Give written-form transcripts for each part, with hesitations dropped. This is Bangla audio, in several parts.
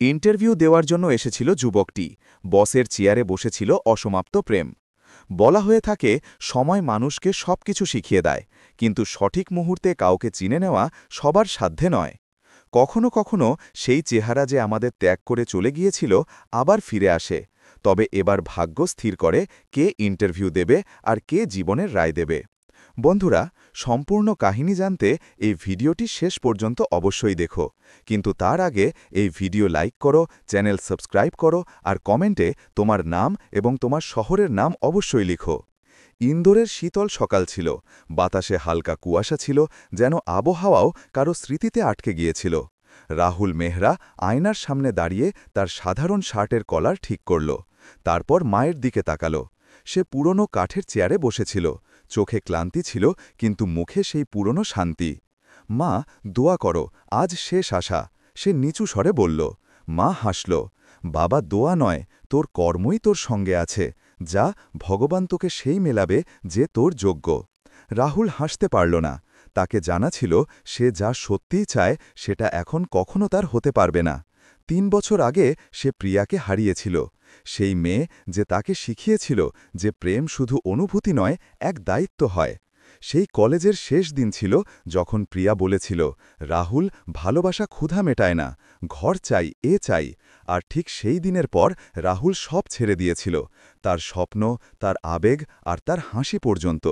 ইন্টারভিউ দেওয়ার জন্য এসেছিল যুবকটি। বসের চেয়ারে বসেছিল অসমাপ্ত প্রেম। বলা হয়ে থাকে, সময় মানুষকে সবকিছু শিখিয়ে দেয়, কিন্তু সঠিক মুহূর্তে কাউকে চিনে নেওয়া সবার সাধ্যে নয়। কখনো কখনো সেই চেহারা যে আমাদের ত্যাগ করে চলে গিয়েছিল আবার ফিরে আসে। তবে এবার ভাগ্য স্থির করে কে ইন্টারভিউ দেবে আর কে জীবনের রায় দেবে। বন্ধুরা, সম্পূর্ণ কাহিনী জানতে এই ভিডিওটি শেষ পর্যন্ত অবশ্যই দেখো। কিন্তু তার আগে এই ভিডিও লাইক করো, চ্যানেল সাবস্ক্রাইব করো আর কমেন্টে তোমার নাম এবং তোমার শহরের নাম অবশ্যই লিখো। ইন্দোরের শীতল সকাল ছিল, বাতাসে হালকা কুয়াশা ছিল, যেন আবহাওয়াও কারো স্মৃতিতে আটকে গিয়েছিল। রাহুল মেহরা আয়নার সামনে দাঁড়িয়ে তার সাধারণ শার্টের কলার ঠিক করল। তারপর মায়ের দিকে তাকালো। সে পুরনো কাঠের চেয়ারে বসেছিল, চোখে ক্লান্তি ছিল, কিন্তু মুখে সেই পুরনো শান্তি। মা, দোয়া করো, আজ শেষ আশা, সে নিচু স্বরে বলল। মা হাসল। বাবা, দোয়া নয়, তোর কর্মই তোর সঙ্গে আছে, যা, ভগবান তোকে সেই মেলাবে যে তোর যোগ্য। রাহুল হাসতে পারল না। তাকে জানা ছিল সে যা সত্যিই চায় সেটা এখন কখনো তার হতে পারবে না। ৩ বছর আগে সে প্রিয়াকে হারিয়েছিল, সেই মেয়ে যে তাকে শিখিয়েছিল যে প্রেম শুধু অনুভূতি নয়, এক দায়িত্ব হয়। সেই কলেজের শেষ দিন ছিল যখন প্রিয়া বলেছিল, রাহুল, ভালোবাসা ক্ষুধা মেটায় না, ঘর চাই, এ চাই। আর ঠিক সেই দিনের পর রাহুল সব ছেড়ে দিয়েছিল, তার স্বপ্ন, তার আবেগ আর তার হাসি পর্যন্ত।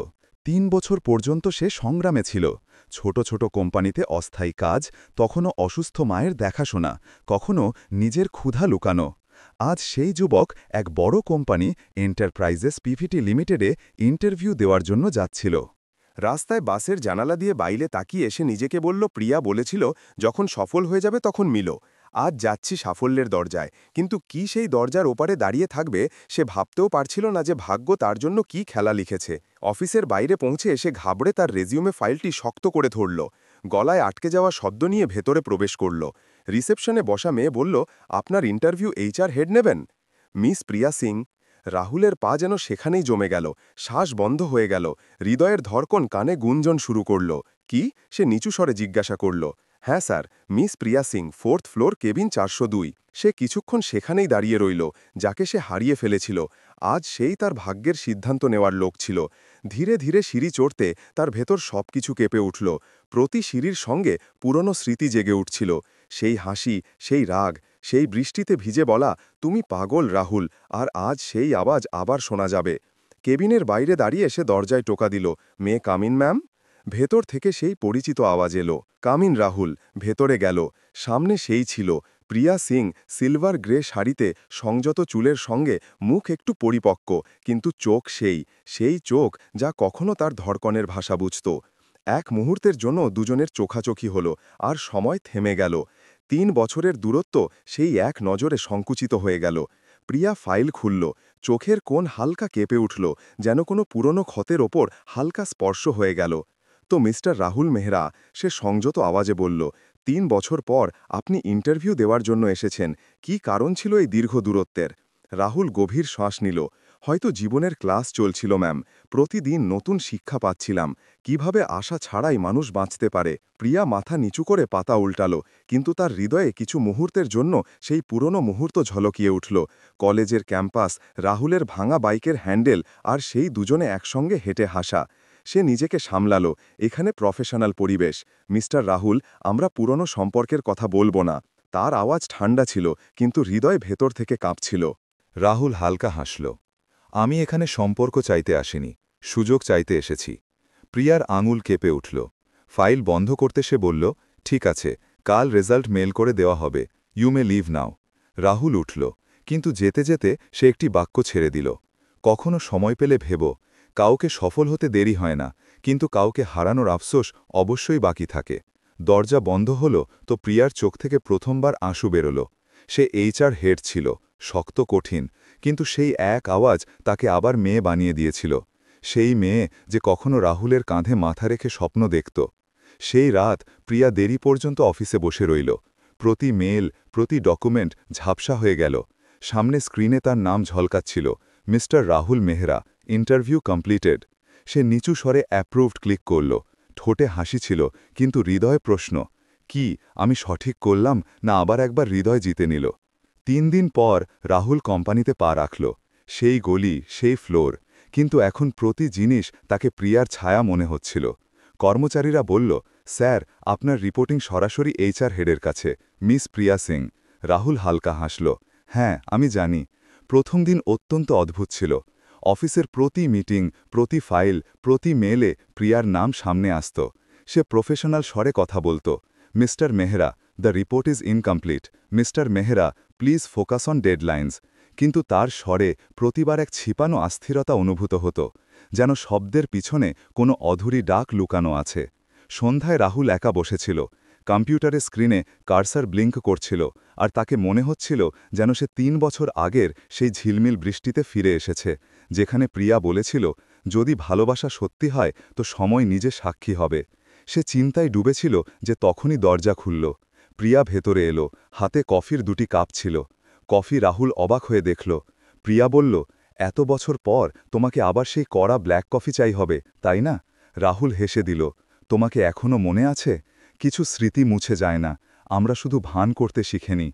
৩ বছর পর্যন্ত সে সংগ্রামে ছিল। ছোট ছোট কোম্পানিতে অস্থায়ী কাজ, তখনও অসুস্থ মায়ের দেখাশোনা, কখনো নিজের ক্ষুধা লুকানো। আজ সেই যুবক এক বড় কোম্পানি এন্টারপ্রাইজেস পিভিটি লিমিটেডে ইন্টারভিউ দেওয়ার জন্য যাচ্ছিল। রাস্তায় বাসের জানালা দিয়ে বাইরে তাকিয়ে এসে নিজেকে বলল, প্রিয়া বলেছিল যখন সফল হয়ে যাবে তখন মিলো। আজ যাচ্ছি সাফল্যের দরজায়, কিন্তু কি সেই দরজার ওপারে দাঁড়িয়ে থাকবে সে ভাবতেও পারছিল না যে ভাগ্য তার জন্য কি খেলা লিখেছে। অফিসের বাইরে পৌঁছে এসে ঘাবড়ে তার রেজিউমে ফাইলটি শক্ত করে ধরল। গলায় আটকে যাওয়া শব্দ নিয়ে ভেতরে প্রবেশ করল। রিসেপশনে বসা মেয়ে বলল, আপনার ইন্টারভিউ এইচআর হেড নেবেন? মিস প্রিয়া সিং। রাহুলের পা যেন সেখানেই জমে গেল, শ্বাস বন্ধ হয়ে গেল, হৃদয়ের ধড়কন কানে গুঞ্জন শুরু করল। কি? সে নিচু স্বরে জিজ্ঞাসা করল। হ্যাঁ স্যার, মিস প্রিয়া সিং, 4th ফ্লোর, কেবিন 402। সে কিছুক্ষণ সেখানেই দাঁড়িয়ে রইল, যাকে সে হারিয়ে ফেলেছিল। আজ সেই তার ভাগ্যের সিদ্ধান্ত নেওয়ার লোক ছিল। ধীরে ধীরে সিঁড়ি চড়তে তার ভেতর সবকিছু কেঁপে উঠল। প্রতি সিঁড়ির সঙ্গে পুরনো স্মৃতি জেগে উঠছিল। সেই হাসি, সেই রাগ, সেই বৃষ্টিতে ভিজে বলা, তুমি পাগল রাহুল। আর আজ সেই আওয়াজ আবার শোনা যাবে। কেবিনের বাইরে দাঁড়িয়ে সে দরজায় টোকা দিল। মে কামিন ম্যাম? ভেতর থেকে সেই পরিচিত আওয়াজ এলো। কামিন রাহুল। ভেতরে গেল। সামনে সেই ছিল প্রিয়া সিং, সিলভার গ্রে শাড়িতে, সংযত চুলের সঙ্গে, মুখ একটু পরিপক্ক, কিন্তু চোখ সেই চোখ যা কখনো তার ধড়কনের ভাষা বুঝত। এক মুহূর্তের জন্য দুজনের চোখাচোখি হল, আর সময় থেমে গেল। ৩ বছরের দূরত্ব সেই এক নজরে সংকুচিত হয়ে গেল। প্রিয়া ফাইল খুলল। চোখের কোণ হালকা কেঁপে উঠল, যেন কোনো পুরনো ক্ষতের ওপর হালকা স্পর্শ হয়ে গেল। তো মিস্টার রাহুল মেহরা, সে সংযত আওয়াজে বলল, ৩ বছর পর আপনি ইন্টারভিউ দেওয়ার জন্য এসেছেন। কি কারণ ছিল এই দীর্ঘ দূরত্বের? রাহুল গভীর শ্বাস নিল। হয়তো জীবনের ক্লাস চলছিল ম্যাম, প্রতিদিন নতুন শিক্ষা পাচ্ছিলাম, কিভাবে আশা ছাড়াই মানুষ বাঁচতে পারে। প্রিয়া মাথা নিচু করে পাতা উল্টালো, কিন্তু তার হৃদয়ে কিছু মুহূর্তের জন্য সেই পুরনো মুহূর্ত ঝলকিয়ে উঠল। কলেজের ক্যাম্পাস, রাহুলের ভাঙা বাইকের হ্যান্ডেল, আর সেই দুজনে একসঙ্গে হেঁটে হাসা। সে নিজেকে সামলালো, এখানে প্রফেশনাল পরিবেশ। মিস্টার রাহুল, আমরা পুরনো সম্পর্কের কথা বলবো না। তার আওয়াজ ঠান্ডা ছিল, কিন্তু হৃদয় ভেতর থেকে কাঁপছিল। রাহুল হালকা হাসল। আমি এখানে সম্পর্ক চাইতে আসিনি, সুযোগ চাইতে এসেছি। প্রিয়ার আঙুল কেঁপে উঠল। ফাইল বন্ধ করতে সে বলল, ঠিক আছে, কাল রেজাল্ট মেল করে দেওয়া হবে, ইউ মে লিভ নাও। রাহুল উঠল, কিন্তু যেতে যেতে সে একটি বাক্য ছেড়ে দিল। কখনো সময় পেলে ভেব, কাউকে সফল হতে দেরি হয় না, কিন্তু কাউকে হারানোর আফসোস অবশ্যই বাকি থাকে। দরজা বন্ধ হল তো প্রিয়ার চোখ থেকে প্রথমবার আঁসু বেরোল। সে এইচআর হেড ছিল, শক্ত কঠিন, কিন্তু সেই এক আওয়াজ তাকে আবার মেয়ে বানিয়ে দিয়েছিল। সেই মেয়ে যে কখনো রাহুলের কাঁধে মাথা রেখে স্বপ্ন দেখত। সেই রাত প্রিয়া দেরি পর্যন্ত অফিসে বসে রইল। প্রতি মেল, প্রতি ডকুমেন্ট ঝাপসা হয়ে গেল। সামনে স্ক্রিনে তার নাম ঝলকাচ্ছিল, mister Rahul Mehra, interview completed. সে নিচু স্বরে অ্যাপ্রুভড ক্লিক করল। ঠোঁটে হাসি ছিল, কিন্তু হৃদয়ে প্রশ্ন, কি আমি সঠিক করলাম না আবার একবার হৃদয় জিতে নিল 3 দিন পর রাহুল কোম্পানিতে পা রাখল সেই গলি সেই ফ্লোর কিন্তু এখন প্রতি জিনিস তাকে প্রিয়ার ছায়া মনে হচ্ছিল কর্মচারীরা বলল স্যার আপনার রিপোর্টিং সরাসরি এইচআর হেডের কাছে মিস প্রিয়া সিং রাহুল হালকা হাসল হ্যাঁ আমি জানি প্রথম দিন অত্যন্ত অদ্ভুত ছিল অফিসের প্রতি মিটিং প্রতি ফাইল প্রতি মেলে প্রিয়ার নাম সামনে আসত সে প্রফেশনাল স্বরে কথা বলত mister Mehra the report is incomplete mister Mehra please focus on deadlines কিন্তু তার স্বরে প্রতিবার এক ছিপানো অস্থিরতা অনুভূত হতো যেন শব্দের পিছনে কোনো অধুরি ডাক লুকানো আছে সন্ধ্যায় রাহুল একা বসেছিল কম্পিউটারের স্ক্রিনে কার্সার ব্লিঙ্ক করছিল আর তাকে মনে হচ্ছিল যেন সে 3 বছর আগের সেই ঝিলমিল বৃষ্টিতে ফিরে এসেছে যেখানে প্রিয়া বলেছিল যদি ভালোবাসা সত্যি হয় তো সময় নিজে সাক্ষী হবে সে চিন্তায় ডুবেছিল যে তখনই দরজা খুলল প্রিয়া ভেতরে এলো হাতে কফির 2টি কাপ ছিল কফি রাহুল অবাক হয়ে দেখল প্রিয়া বলল এত বছর পর তোমাকে আবার সেই কড়া ব্ল্যাক কফি চাই হবে তাই না রাহুল হেসে দিল তোমাকে এখনও মনে আছে কিছু স্মৃতি মুছে যায় না আমরা শুধু ভান করতে শিখেনি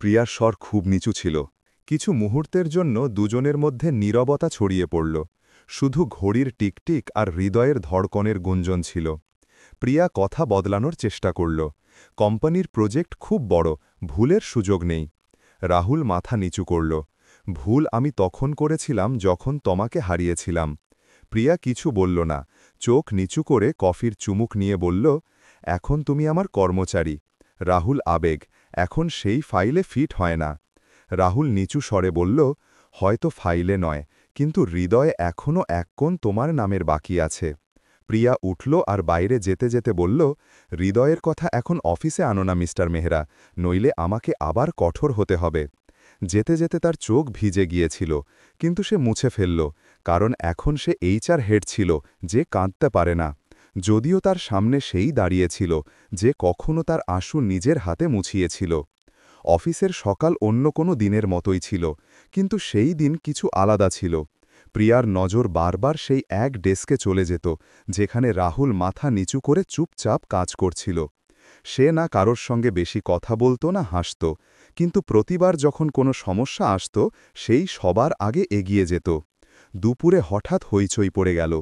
প্রিয়ার স্বর খুব নিচু ছিল কিছু মুহূর্তের জন্য দুজনের মধ্যে নীরবতা ছড়িয়ে পড়ল শুধু ঘড়ির টিকটিক আর হৃদয়ের ধড়কনের গুঞ্জন ছিল প্রিয়া কথা বদলানোর চেষ্টা করল কোম্পানির প্রজেক্ট খুব বড় ভুলের সুযোগ নেই রাহুল মাথা নিচু করল ভুল আমি তখন করেছিলাম যখন তোমাকে হারিয়েছিলাম প্রিয়া কিছু বলল না চোখ নিচু করে কফির চুমুক নিয়ে বলল এখন তুমি আমার কর্মচারী রাহুল আবেগ এখন সেই ফাইলে ফিট হয় না রাহুল নিচু স্বরে বলল হয়তো ফাইলে নয় কিন্তু হৃদয়ে এখনও এক কোণ তোমার নামের বাকি আছে প্রিয়া উঠল আর বাইরে যেতে যেতে বলল হৃদয়ের কথা এখন অফিসে আনো না মিস্টার মেহরা নইলে আমাকে আবার কঠোর হতে হবে যেতে যেতে তার চোখ ভিজে গিয়েছিল কিন্তু সে মুছে ফেলল কারণ এখন সে এইচআর হেড ছিল যে কাঁদতে পারে না যদিও তার সামনে সেই দাঁড়িয়েছিল যে কখনো তার আঁসু নিজের হাতে মুছিয়েছিল অফিসের সকাল অন্য কোনো দিনের মতোই ছিল কিন্তু সেই দিন কিছু আলাদা ছিল প্রিয়ার নজর বারবার সেই এক ডেস্কে চলে যেত যেখানে রাহুল মাথা নিচু করে চুপচাপ কাজ করছিল সে না কারোর সঙ্গে বেশি কথা বলত না হাসত কিন্তু প্রতিবার যখন কোনো সমস্যা আসত সেই সবার আগে এগিয়ে যেত দুপুরে হঠাৎ হইচই পড়ে গেল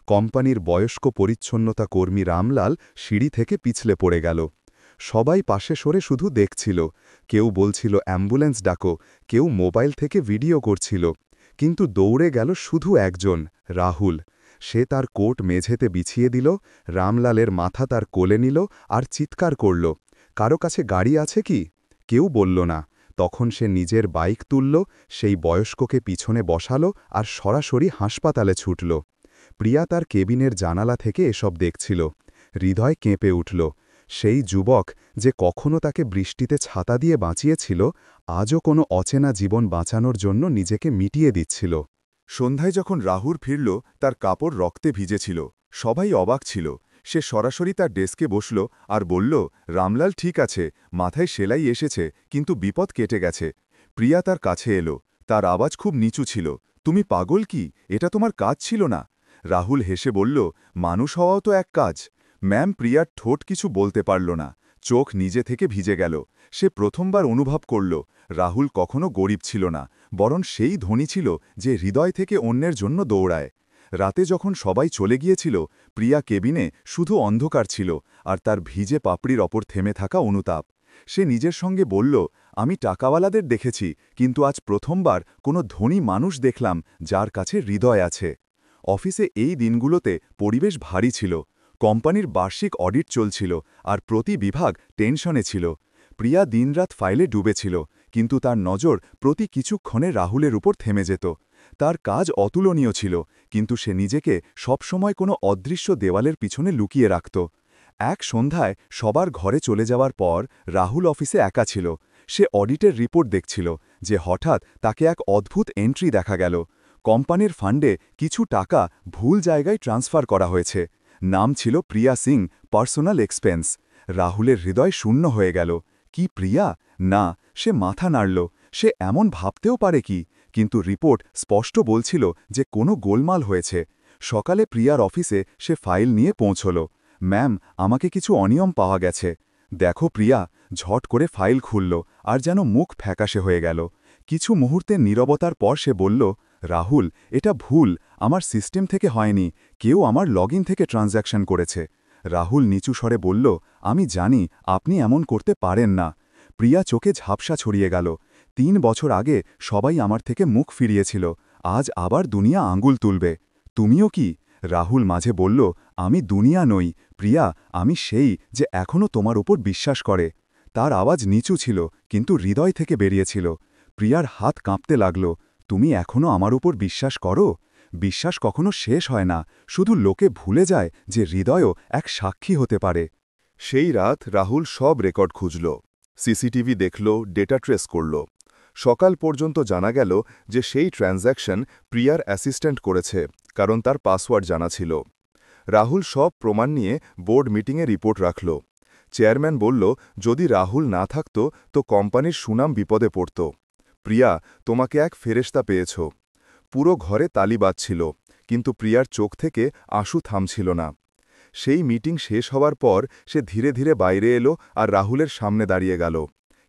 কোম্পানির বয়স্ক পরিচ্ছন্নতা কর্মী রামলাল সিঁড়ি থেকে পিছলে পড়ে গেল সবাই পাশে সরে শুধু দেখছিল কেউ বলছিল অ্যাম্বুলেন্স ডাকো কেউ মোবাইল থেকে ভিডিও করছিল কিন্তু দৌড়ে গেল শুধু একজন রাহুল সে তার কোট মেঝেতে বিছিয়ে দিল রামলালের মাথা তার কোলে নিল আর চিৎকার করল কারো কাছে গাড়ি আছে কি কেউ বলল না তখন সে নিজের বাইক তুলল সেই বয়স্ককে পিছনে বসালো আর সরাসরি হাসপাতালে ছুটল প্রিয়া তার কেবিনের জানালা থেকে এসব দেখছিল হৃদয় কেঁপে উঠল সেই যুবক যে কখনো তাকে বৃষ্টিতে ছাতা দিয়ে বাঁচিয়েছিল আজও কোনো অচেনা জীবন বাঁচানোর জন্য নিজেকে মিটিয়ে দিচ্ছিল সন্ধ্যায় যখন রাহুল ফিরল তার কাপড় রক্তে ভিজেছিল সবাই অবাক ছিল সে সরাসরি তার ডেস্কে বসল আর বলল রামলাল ঠিক আছে মাথায় সেলাই এসেছে কিন্তু বিপদ কেটে গেছে প্রিয়া তার কাছে এলো তার আওয়াজ খুব নিচু ছিল তুমি পাগল কি এটা তোমার কাজ ছিল না রাহুল হেসে বলল মানুষ হওয়াও তো এক কাজ ম্যাম প্রিয়ার ঠোঁট কিছু বলতে পারল না চোখ নিজে থেকে ভিজে গেল সে প্রথমবার অনুভব করল রাহুল কখনো গরিব ছিল না বরং সেই ধনী ছিল যে হৃদয় থেকে অন্যের জন্য দৌড়ায় রাতে যখন সবাই চলে গিয়েছিল প্রিয়া কেবিনে শুধু অন্ধকার ছিল আর তার ভিজে পাপড়ির ওপর থেমে থাকা অনুতাপ সে নিজের সঙ্গে বলল আমি টাকাওয়ালাদের দেখেছি কিন্তু আজ প্রথমবার কোনো ধনী মানুষ দেখলাম যার কাছে হৃদয় আছে অফিসে এই দিনগুলোতে পরিবেশ ভারী ছিল কোম্পানির বার্ষিক অডিট চলছিল আর প্রতি বিভাগ টেনশনে ছিল প্রিয়া দিনরাত ফাইলে ডুবেছিল কিন্তু তার নজর প্রতি কিছুক্ষণে রাহুলের উপর থেমে যেত তার কাজ অতুলনীয় ছিল কিন্তু সে নিজেকে সবসময় কোনো অদৃশ্য দেওয়ালের পিছনে লুকিয়ে রাখত এক সন্ধ্যায় সবার ঘরে চলে যাওয়ার পর রাহুল অফিসে একা ছিল সে অডিটের রিপোর্ট দেখছিল যে হঠাৎ তাকে এক অদ্ভুত এন্ট্রি দেখা গেল কোম্পানির ফান্ডে কিছু টাকা ভুল জায়গায় ট্রান্সফার করা হয়েছে নাম ছিল প্রিয়া সিং পার্সোনাল এক্সপেন্স রাহুলের হৃদয় শূন্য হয়ে গেল কি প্রিয়া না সে মাথা নাড়ল সে এমন ভাবতেও পারে কি কিন্তু রিপোর্ট স্পষ্ট বলছিল যে কোনো গোলমাল হয়েছে সকালে প্রিয়ার অফিসে সে ফাইল নিয়ে পৌঁছল ম্যাম আমাকে কিছু অনিয়ম পাওয়া গেছে দেখো প্রিয়া, ঝট করে ফাইল খুলল আর যেন মুখ ফ্যাকাশে হয়ে গেল। কিছু মুহূর্তের নীরবতার পর সে বলল, রাহুল, এটা ভুল, আমার সিস্টেম থেকে হয়নি, কেউ আমার লগইন থেকে ট্রানজ্যাকশন করেছে। রাহুল নিচু স্বরে বলল, আমি জানি আপনি এমন করতে পারেন না। প্রিয়া চোখে ঝাপসা ছড়িয়ে গেল। 3 বছর আগে সবাই আমার থেকে মুখ ফিরিয়েছিল, আজ আবার দুনিয়া আঙ্গুল তুলবে। তুমিও কি? রাহুল মাঝে বলল, আমি দুনিয়া নই প্রিয়া, আমি সেই যে এখনও তোমার উপর বিশ্বাস করে। তার আওয়াজ নিচু ছিল, কিন্তু হৃদয় থেকে বেরিয়েছিল। প্রিয়ার হাত কাঁপতে লাগল। তুমি এখনও আমার উপর বিশ্বাস করো? বিশ্বাস কখনো শেষ হয় না, শুধু লোকে ভুলে যায় যে হৃদয়ও এক সাক্ষী হতে পারে। সেই রাত রাহুল সব রেকর্ড খুঁজল, সিসিটিভি দেখল, ডেটা ট্রেস করল। সকাল পর্যন্ত জানা গেল যে সেই ট্রানজ্যাকশন প্রিয়ার অ্যাসিস্ট্যান্ট করেছে, কারণ তার পাসওয়ার্ড জানা ছিল। রাহুল সব প্রমাণ নিয়ে বোর্ড মিটিংয়ে রিপোর্ট রাখল। চেয়ারম্যান বলল, যদি রাহুল না থাকত তো কোম্পানির সুনাম বিপদে পড়ত। প্রিয়া, তোমাকে এক ফেরেশতা পেয়েছ। পুরো ঘরে তালি বাজছিল, কিন্তু প্রিয়ার চোখ থেকে আঁসু থামছিল না। সেই মিটিং শেষ হওয়ার পর সে ধীরে ধীরে বাইরে এলো আর রাহুলের সামনে দাঁড়িয়ে গেল।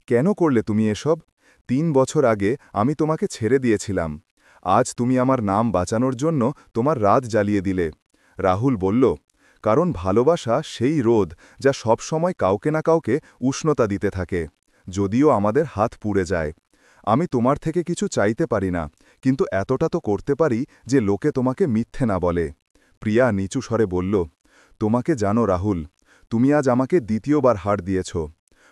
কেন করলে তুমি এসব? 3 বছর আগে আমি তোমাকে ছেড়ে দিয়েছিলাম। আজ তুমি আমার নাম বাঁচানোর জন্য তোমার রাত জ্বালিয়ে দিলে। রাহুল বলল, কারণ ভালোবাসা সেই রোদ যা সব সময় কাউকে না কাউকে উষ্ণতা দিতে থাকে, যদিও আমাদের হাত পুড়ে যায়। আমি তোমার থেকে কিছু চাইতে পারি না, কিন্তু এতটা তো করতে পারি যে লোকে তোমাকে মিথ্যে না বলে। প্রিয়া নিচু স্বরে বলল, তোমাকে জানো রাহুল, তুমি আজ আমাকে দ্বিতীয়বার হার দিয়েছ।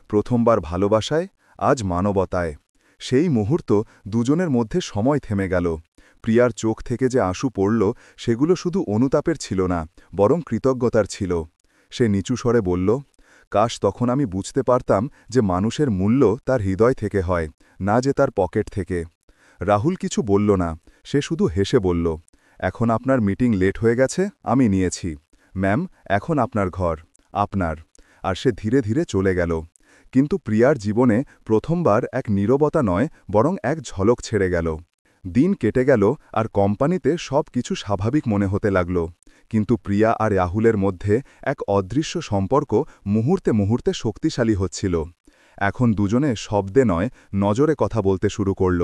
প্রথমবার ভালোবাসায়, আজ মানবতায়। সেই মুহূর্ত দুজনের মধ্যে সময় থেমে গেল। প্রিয়ার চোখ থেকে যে আঁসু পড়ল সেগুলো শুধু অনুতাপের ছিল না, বরং কৃতজ্ঞতার ছিল। সে নিচু স্বরে বলল, কাশ তখন আমি বুঝতে পারতাম যে মানুষের মূল্য তার হৃদয় থেকে হয়, না যে তার পকেট থেকে। রাহুল কিছু বলল না, সে শুধু হেসে বলল, এখন আপনার মিটিং লেট হয়ে গেছে, আমি নিয়েছি। ম্যাম, এখন আপনার ঘর, আপনার। আর সে ধীরে ধীরে চলে গেল। কিন্তু প্রিয়ার জীবনে প্রথমবার এক নীরবতা নয়, বরং এক ঝলক ছেড়ে গেল। দিন কেটে গেল আর কোম্পানিতে সব কিছু স্বাভাবিক মনে হতে লাগল, কিন্তু প্রিয়া আর রাহুলের মধ্যে এক অদৃশ্য সম্পর্ক মুহূর্তে মুহূর্তে শক্তিশালী হচ্ছিল। এখন দুজনে শব্দে নয়, নজরে কথা বলতে শুরু করল।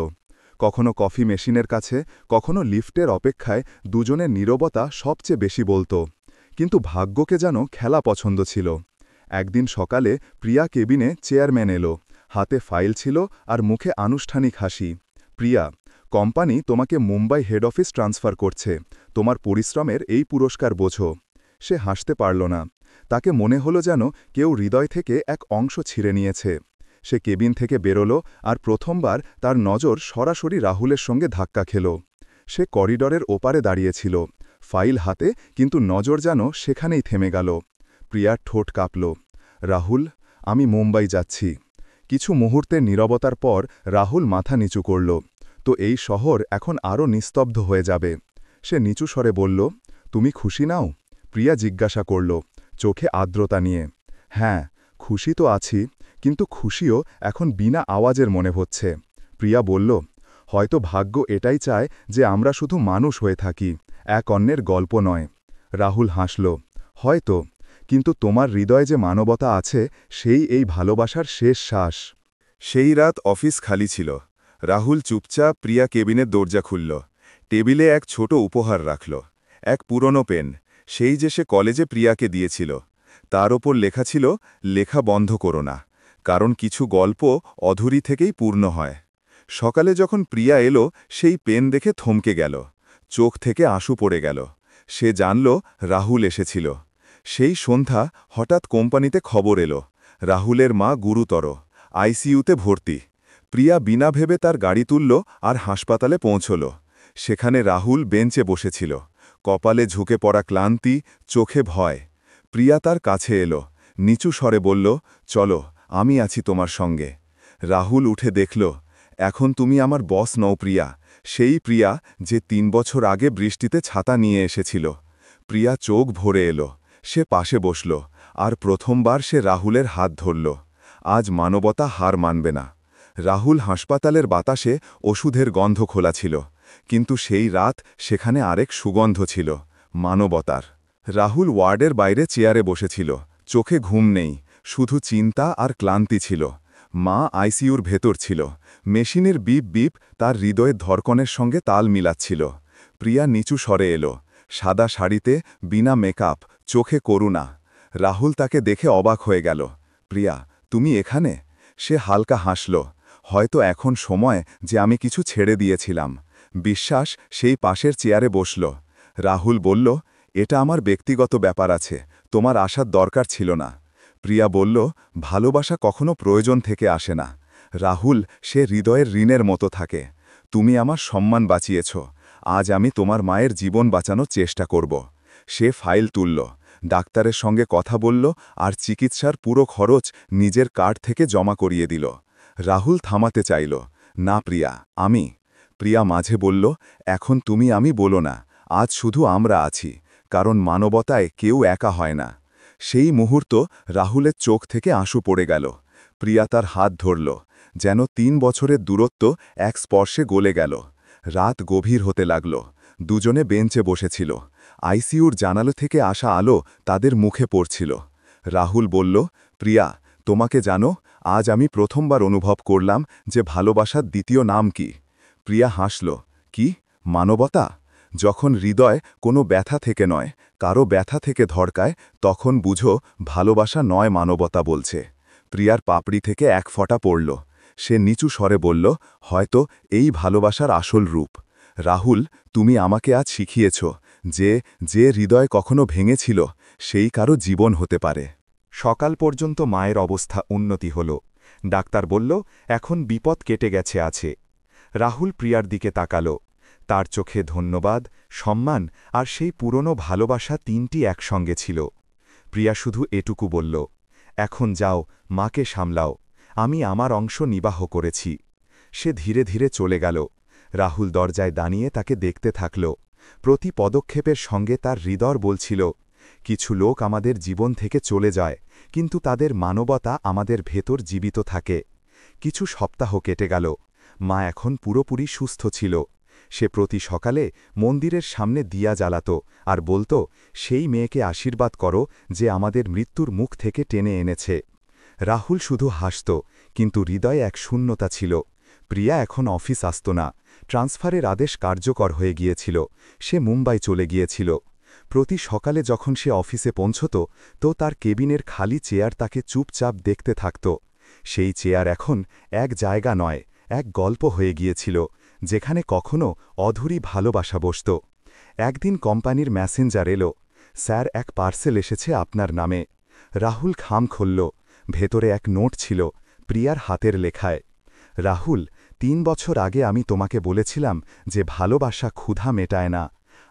কখনো কফি মেশিনের কাছে, কখনো লিফটের অপেক্ষায় দুজনের নীরবতা সবচেয়ে বেশি বলত। কিন্তু ভাগ্যকে যেন খেলা পছন্দ ছিল। একদিন সকালে প্রিয়া কেবিনে চেয়ারম্যান এলো, হাতে ফাইল ছিল আর মুখে আনুষ্ঠানিক হাসি। প্রিয়া, কোম্পানি তোমাকে মুম্বাই হেড অফিস ট্রান্সফার করছে, তোমার পরিশ্রমের এই পুরস্কার বোঝো। সে হাসতে পারল না, তাকে মনে হলো যেন কেউ হৃদয় থেকে এক অংশ ছিঁড়ে নিয়েছে। সে কেবিন থেকে বেরোলো আর প্রথমবার তার নজর সরাসরি রাহুলের সঙ্গে ধাক্কা খেল। সে করিডরের ওপারে দাঁড়িয়েছিল, ফাইল হাতে, কিন্তু নজর যেন সেখানেই থেমে গেল। প্রিয়ার ঠোঁট কাঁপল। রাহুল, আমি মুম্বাই যাচ্ছি। কিছু মুহূর্তের নীরবতার পর রাহুল মাথা নিচু করল। তো এই শহর এখন আরও নিস্তব্ধ হয়ে যাবে। সে নিচু স্বরে বলল, তুমি খুশি নাও? প্রিয়া জিজ্ঞাসা করল, চোখে আর্দ্রতা নিয়ে। হ্যাঁ, খুশি তো আছি, কিন্তু খুশিও এখন বিনা আওয়াজের মনে হচ্ছে। প্রিয়া বলল, হয়তো ভাগ্য এটাই চায় যে আমরা শুধু মানুষ হয়ে থাকি, এক অন্যের গল্প নয়। রাহুল হাসল, হয়তো, কিন্তু তোমার হৃদয়ে যে মানবতা আছে সেই এই ভালোবাসার শেষ শ্বাস। সেই রাত অফিস খালি ছিল। রাহুল চুপচাপ প্রিয়া কেবিনের দরজা খুলল। টেবিলে এক ছোট উপহার রাখল, এক পুরনো পেন, সেই যে সে কলেজে প্রিয়াকে দিয়েছিল। তার ওপর লেখা ছিল, লেখা বন্ধ করো না, কারণ কিছু গল্প অধুরি থেকেই পূর্ণ হয়। সকালে যখন প্রিয়া এলো, সেই পেন দেখে থমকে গেল, চোখ থেকে আঁসু পড়ে গেল। সে জানল রাহুল এসেছিল। সেই সন্ধ্যা হঠাৎ কোম্পানিতে খবর এলো, রাহুলের মা গুরুতর, আইসিইউতে ভর্তি। প্রিয়া বিনা ভেবে তার গাড়ি তুলল আর হাসপাতালে পৌঁছল। সেখানে রাহুল বেঞ্চে বসেছিল, কপালে ঝুঁকে পড়া ক্লান্তি, চোখে ভয়। প্রিয়া তার কাছে এলো, নিচু স্বরে বলল, চলো, আমি আছি তোমার সঙ্গে। রাহুল উঠে দেখল, এখন তুমি আমার বস নও প্রিয়া, সেই প্রিয়া যে 3 বছর আগে বৃষ্টিতে ছাতা নিয়ে এসেছিল। প্রিয়া চোখ ভরে এলো, সে পাশে বসল, আর প্রথমবার সে রাহুলের হাত ধরল। আজ মানবতা হার মানবে না। রাহুল হাসপাতালের বাতাসে ওষুধের গন্ধ খোলা ছিল, কিন্তু সেই রাত সেখানে আরেক সুগন্ধ ছিল, মানবতার। রাহুল ওয়ার্ডের বাইরে চেয়ারে বসেছিল, চোখে ঘুম নেই, শুধু চিন্তা আর ক্লান্তি ছিল। মা আইসিইউর ভেতর ছিল। মেশিনের বিপ বিপ তার হৃদয়ের ধড়কনের সঙ্গে তাল মিলাচ্ছিল। প্রিয়া নিচু স্বরে এলো, সাদা শাড়িতে, বিনা মেকআপ, চোখে করুণা। রাহুল তাকে দেখে অবাক হয়ে গেল। প্রিয়া, তুমি এখানে? সে হালকা হাসল। হয়তো এখন সময় যে আমি কিছু ছেড়ে দিয়েছিলাম। বিশ্বাস সেই পাশের চেয়ারে বসল। রাহুল বলল, এটা আমার ব্যক্তিগত ব্যাপার আছে, তোমার আসার দরকার ছিল না। প্রিয়া বলল, ভালোবাসা কখনো প্রয়োজন থেকে আসে না। রাহুল, সে হৃদয়ের ঋণের মতো থাকে। তুমি আমার সম্মান বাঁচিয়েছ, আজ আমি তোমার মায়ের জীবন বাঁচানোর চেষ্টা করব। সে ফাইল তুলল, ডাক্তারের সঙ্গে কথা বলল আর চিকিৎসার পুরো খরচ নিজের কার্ড থেকে জমা করিয়ে দিল। রাহুল থামাতে চাইল, না প্রিয়া, আমি। প্রিয়া মাঝে বলল, এখন তুমি আমি বলো না, আজ শুধু আমরা আছি, কারণ মানবতায় কেউ একা হয় না। সেই মুহূর্ত রাহুলের চোখ থেকে আঁসু পড়ে গেল। প্রিয়া তার হাত ধরল, যেন ৩ বছরের দূরত্ব এক স্পর্শে গলে গেল। রাত গভীর হতে লাগল। দুজনে বেঞ্চে বসেছিল। আইসিইউর জানালা থেকে আসা আলো তাদের মুখে পড়ছিল। রাহুল বলল, প্রিয়া, তোমাকে জানো, আজ আমি প্রথমবার অনুভব করলাম যে ভালোবাসার দ্বিতীয় নাম কি। প্রিয়া হাসল, কি? মানবতা? যখন হৃদয় কোনো ব্যথা থেকে নয়, কারো ব্যথা থেকে ধড়কায়, তখন বুঝো ভালোবাসা নয়, মানবতা বলছে। প্রিয়ার পাপড়ি থেকে এক ফোঁটা পড়ল। সে নিচু স্বরে বলল, হয়তো এই ভালোবাসার আসল রূপ। রাহুল, তুমি আমাকে আজ শিখিয়েছ যে যে হৃদয় কখনো ভেঙেছিল সেই কারো জীবন হতে পারে। সকাল পর্যন্ত মায়ের অবস্থা উন্নতি হল। ডাক্তার বলল, এখন বিপদ কেটে গেছে আছে। রাহুল প্রিয়ার দিকে তাকাল। তার চোখে ধন্যবাদ, সম্মান আর সেই পুরনো ভালোবাসা তিনটি একসঙ্গে ছিল। প্রিয়া শুধু এটুকু বলল, এখন যাও, মাকে সামলাও, আমি আমার অংশ নিবাহ করেছি। সে ধীরে ধীরে চলে গেল। রাহুল দরজায় দাঁড়িয়ে তাকে দেখতে থাকল। প্রতি পদক্ষেপের সঙ্গে তার হৃদয় বলছিল, কিছু লোক আমাদের জীবন থেকে চলে যায়, কিন্তু তাদের মানবতা আমাদের ভেতর জীবিত থাকে। কিছু সপ্তাহ কেটে গেল। মা এখন পুরোপুরি সুস্থ ছিল। সে প্রতি সকালে মন্দিরের সামনে দিয়া জ্বালাত আর বলত, সেই মেয়েকে আশীর্বাদ করো যে আমাদের মৃত্যুর মুখ থেকে টেনে এনেছে। রাহুল শুধু হাসত, কিন্তু হৃদয়ে এক শূন্যতা ছিল। প্রিয়া এখন অফিস আসত না। ট্রান্সফারের আদেশ কার্যকর হয়ে গিয়েছিল। সে মুম্বাই চলে গিয়েছিল। প্রতি সকালে যখন সে অফিসে পৌঁছত, তো তার কেবিনের খালি চেয়ার তাকে চুপচাপ দেখতে থাকত। সেই চেয়ার এখন এক জায়গা নয়, এক গল্প হয়ে গিয়েছিল, যেখানে কখনো অধুরি ভালোবাসা বসত। একদিন কোম্পানির মেসেঞ্জার এলো, স্যার, এক পার্সেল এসেছে আপনার নামে। রাহুল খাম খুলল। ভেতরে এক নোট ছিল, প্রিয়ার হাতের লেখায়। রাহুল, ৩ বছর আগে আমি তোমাকে বলেছিলাম যে ভালোবাসা ক্ষুধা মেটায় না।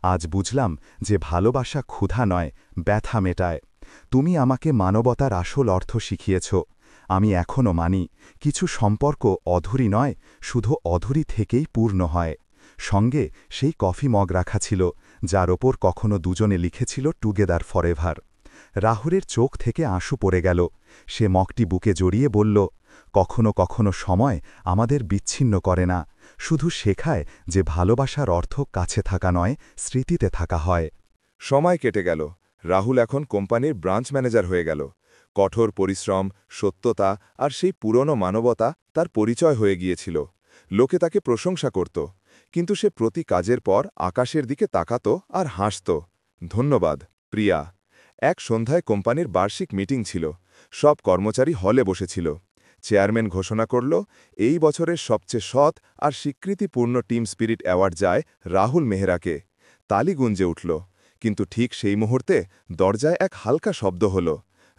আজ বুঝলাম যে ভালোবাসা ক্ষুধা নয়, ব্যথা মেটায়। তুমি আমাকে মানবতার আসল অর্থ শিখিয়েছ। আমি এখনও মানি, কিছু সম্পর্ক অধুরি নয়, শুধু অধুরি থেকেই পূর্ণ হয়। সঙ্গে সেই কফি মগ রাখা ছিল, যার ওপর কখনো দুজনে লিখেছিল টুগেদার ফরএভার। রাহুলের চোখ থেকে আঁসু পড়ে গেল। সে মগটি বুকে জড়িয়ে বলল, কখনো কখনো সময় আমাদের বিচ্ছিন্ন করে না, শুধু শেখায় যে ভালোবাসার অর্থ কাছে থাকা নয়, স্মৃতিতে থাকা হয়। সময় কেটে গেল। রাহুল এখন কোম্পানির ব্রাঞ্চ ম্যানেজার হয়ে গেল। কঠোর পরিশ্রম, সত্যতা আর সেই পুরনো মানবতা তার পরিচয় হয়ে গিয়েছিল। লোকে তাকে প্রশংসা করত, কিন্তু সে প্রতি কাজের পর আকাশের দিকে তাকাত আর হাসত। ধন্যবাদ, প্রিয়া। এক সন্ধ্যায় কোম্পানির বার্ষিক মিটিং ছিল। সব কর্মচারী হলে বসেছিল। চেয়ারম্যান ঘোষণা করল, এই বছরের সবচেয়ে সৎ আর স্বীকৃতিপূর্ণ টিম স্পিরিট অ্যাওয়ার্ড যায় রাহুল মেহরাকে। তালি গুঞ্জে উঠল, কিন্তু ঠিক সেই মুহূর্তে দরজায় এক হালকা শব্দ হল।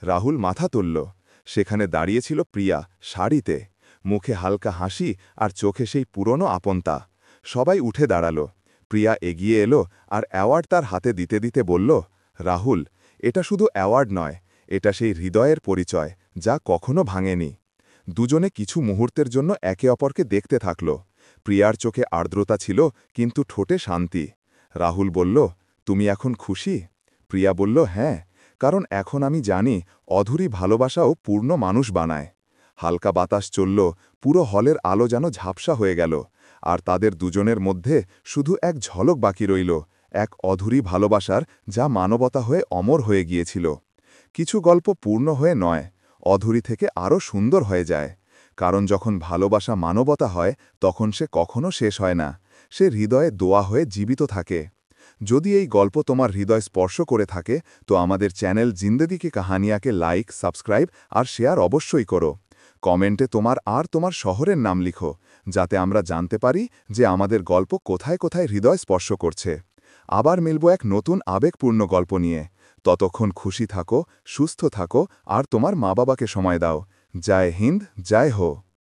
রাহুল মাথা তুলল। সেখানে দাঁড়িয়েছিল প্রিয়া, শাড়িতে, মুখে হালকা হাসি আর চোখে সেই পুরনো আপনতা। সবাই উঠে দাঁড়াল। প্রিয়া এগিয়ে এলো আর অ্যাওয়ার্ড তার হাতে দিতে দিতে বলল, রাহুল, এটা শুধু অ্যাওয়ার্ড নয়, এটা সেই হৃদয়ের পরিচয় যা কখনো ভাঙেনি। দুজনে কিছু মুহূর্তের জন্য একে অপরকে দেখতে থাকল। প্রিয়ার চোখে আর্দ্রতা ছিল, কিন্তু ঠোঁটে শান্তি। রাহুল বলল, তুমি এখন খুশি? প্রিয়া বলল, হ্যাঁ, কারণ এখন আমি জানি অধুরি ভালোবাসাও পূর্ণ মানুষ বানায়। হালকা বাতাস চলল, পুরো হলের আলো যেন ঝাপসা হয়ে গেল, আর তাদের দুজনের মধ্যে শুধু এক ঝলক বাকি রইল, এক অধুরি ভালোবাসার যা মানবতা হয়ে অমর হয়ে গিয়েছিল। কিছু গল্প পূর্ণ হয়ে নয়, অধুরি থেকে আরও সুন্দর হয়ে যায়। কারণ যখন ভালোবাসা মানবতা হয় তখন সে কখনো শেষ হয় না, সে হৃদয়ে দোয়া হয়ে জীবিত থাকে। যদি এই গল্প তোমার হৃদয় স্পর্শ করে থাকে তো আমাদের চ্যানেল জিন্দেগি কি কাহানিয়াকে লাইক, সাবস্ক্রাইব আর শেয়ার অবশ্যই করো। কমেন্টে তোমার শহরের নাম লিখো, যাতে আমরা জানতে পারি যে আমাদের গল্প কোথায় কোথায় হৃদয় স্পর্শ করছে। আবার মিলব এক নতুন আবেগপূর্ণ গল্প নিয়ে। ততক্ষণ খুশি থাকো, সুস্থ থাকো আর তোমার মা বাবাকে সময় দাও। জয় হিন্দ, জয় হো।